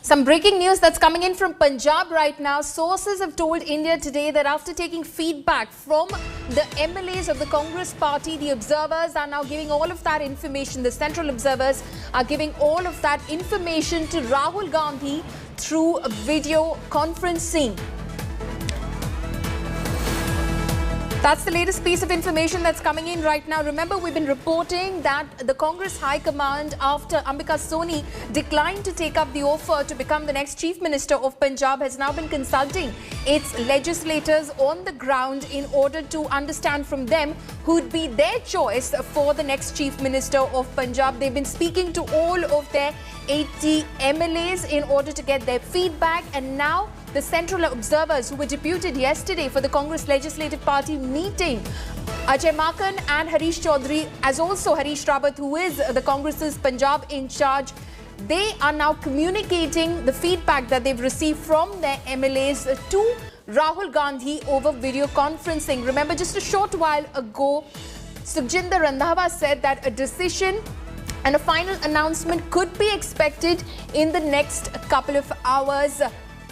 Some breaking news that's coming in from Punjab right now. Sources have told India Today that after taking feedback from the MLAs of the Congress party, the observers are now giving all of that information. The central observers are giving all of that information to Rahul Gandhi through video conferencing. That's the latest piece of information that's coming in right now. Remember, we've been reporting that the Congress High Command, after Ambika Soni declined to take up the offer to become the next Chief Minister of Punjab, has now been consulting its legislators on the ground in order to understand from them who'd be their choice for the next Chief Minister of Punjab. They've been speaking to all of their 80 MLAs in order to get their feedback, and now the central observers who were deputed yesterday for the Congress Legislative Party meeting, Ajay Maken and Harish Chaudhary, as also Harish Rawat, who is the Congress's Punjab in charge, they are now communicating the feedback that they've received from their MLAs to Rahul Gandhi over video conferencing. Remember, just a short while ago, Sukhjinder Randhawa said that a decision and a final announcement could be expected in the next couple of hours.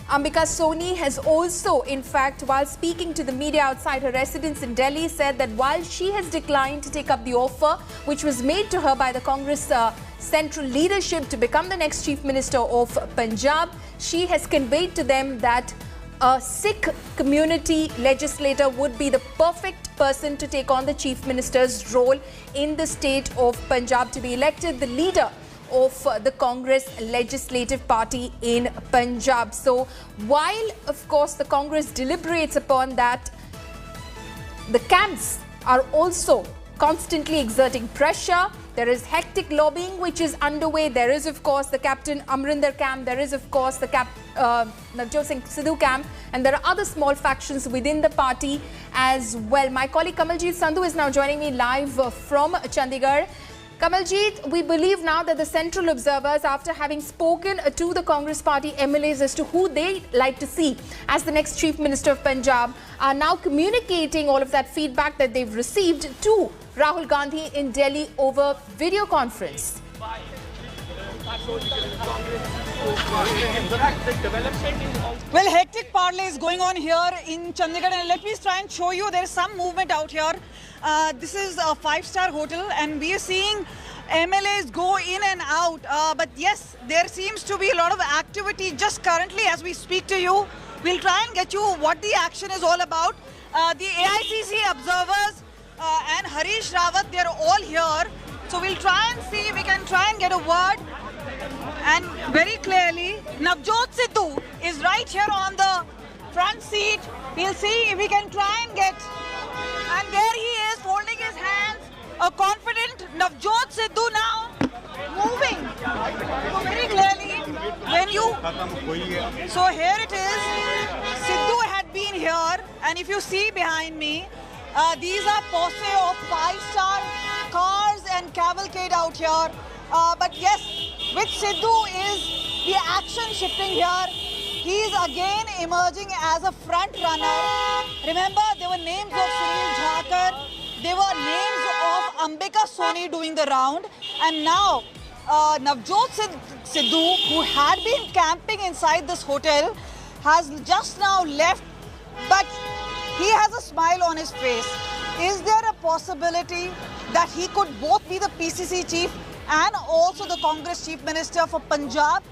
Ambika Soni has also, in fact, while speaking to the media outside her residence in Delhi, said that while she has declined to take up the offer which was made to her by the Congress central leadership to become the next Chief Minister of Punjab, she has conveyed to them that a Sikh community legislator would be the perfect person to take on the Chief Minister's role in the state of Punjab, to be elected the leader of the Congress Legislative Party in Punjab. So while, of course, the Congress deliberates upon that, the camps are also constantly exerting pressure. There is hectic lobbying which is underway. There is, of course, the Captain Amrinder camp. There is, of course, the Navjot Singh Sidhu camp. And there are other small factions within the party as well. My colleague Kamaljeet Sandhu is now joining me live from Chandigarh. Kamaljeet, we believe now that the central observers, after having spoken to the Congress party MLAs as to who they like to see as the next Chief Minister of Punjab, are now communicating all of that feedback that they've received to Rahul Gandhi in Delhi over video conference. Well, hectic parley is going on here in Chandigarh, and let me try and show you there is some movement out here. This is a five-star hotel, and we are seeing MLAs go in and out. But yes, there seems to be a lot of activity just currently as we speak to you. We'll try and get you what the action is all about. The AICC observers and Harish Rawat, they're all here. So we'll try and see if we can try and get a word. And very clearly, Navjot Sidhu is right here on the front seat. We'll see if we can try and get... And there he is, holding his hands. A confident Navjot Sidhu now moving. So very clearly, when you... So here it is. Sidhu had been here. And if you see behind me, these are posse of five-star cars and cavalcade out here. But yes, with Sidhu is the action shifting here. He is again emerging as a front runner. Remember, there were names of Sunil Jhakar, there were names of Ambika Soni doing the round, and now Navjot Sidhu, who had been camping inside this hotel, has just now left, but he has a smile on his face. Is there a possibility that he could both be the PCC chief and also the Congress Chief Minister for Punjab?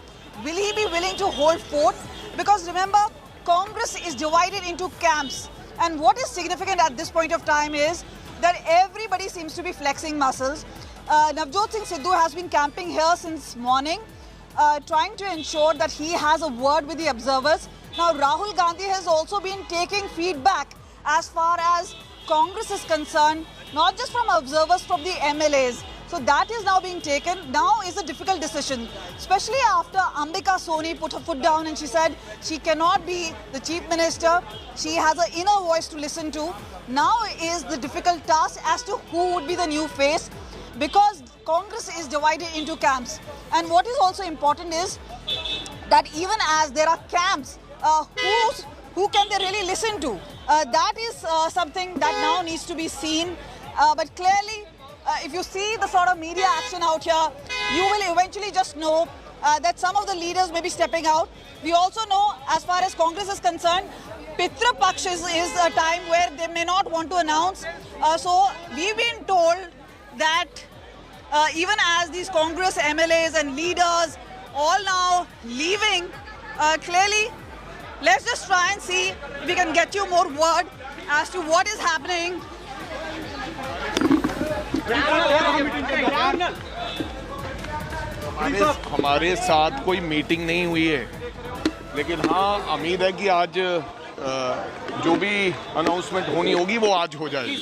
Will he be willing to hold fort? Because remember, Congress is divided into camps. And what is significant at this point of time is that everybody seems to be flexing muscles. Navjot Singh Sidhu has been camping here since morning, trying to ensure that he has a word with the observers. Now, Rahul Gandhi has also been taking feedback as far as Congress is concerned, not just from observers, from the MLAs. So that is now being taken. Now is a difficult decision, especially after Ambika Soni put her foot down and she said she cannot be the Chief Minister. She has an inner voice to listen to. Now is the difficult task as to who would be the new face, because Congress is divided into camps. And what is also important is that even as there are camps, who can they really listen to? That is something that now needs to be seen. But clearly, if you see the sort of media action out here, you will eventually just know that some of the leaders may be stepping out. We also know, as far as Congress is concerned, Pitra Paksh is a time where they may not want to announce. So we've been told that even as these Congress MLAs and leaders all now leaving, clearly, let's just try and see if we can get you more word as to what is happening. हमारे साथ कोई meeting नहीं हुई है, लेकिन हाँ उम्मीद है कि आज जो भी अनाउंसमेंट होनी होगी वो आज हो जाएगी।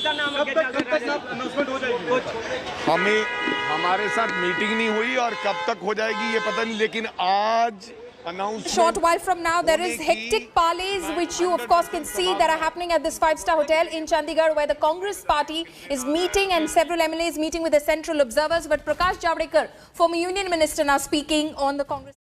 हमारे साथ मीटिंग नहीं हुई और कब तक हो जाएगी ये पता नहीं, लेकिन आज Short while from now, there is hectic parleys which you of course can see that are happening at this 5-star hotel in Chandigarh, where the Congress party is meeting and several MLAs meeting with the central observers. But Prakash Javadekar, former Union Minister, now speaking on the Congress.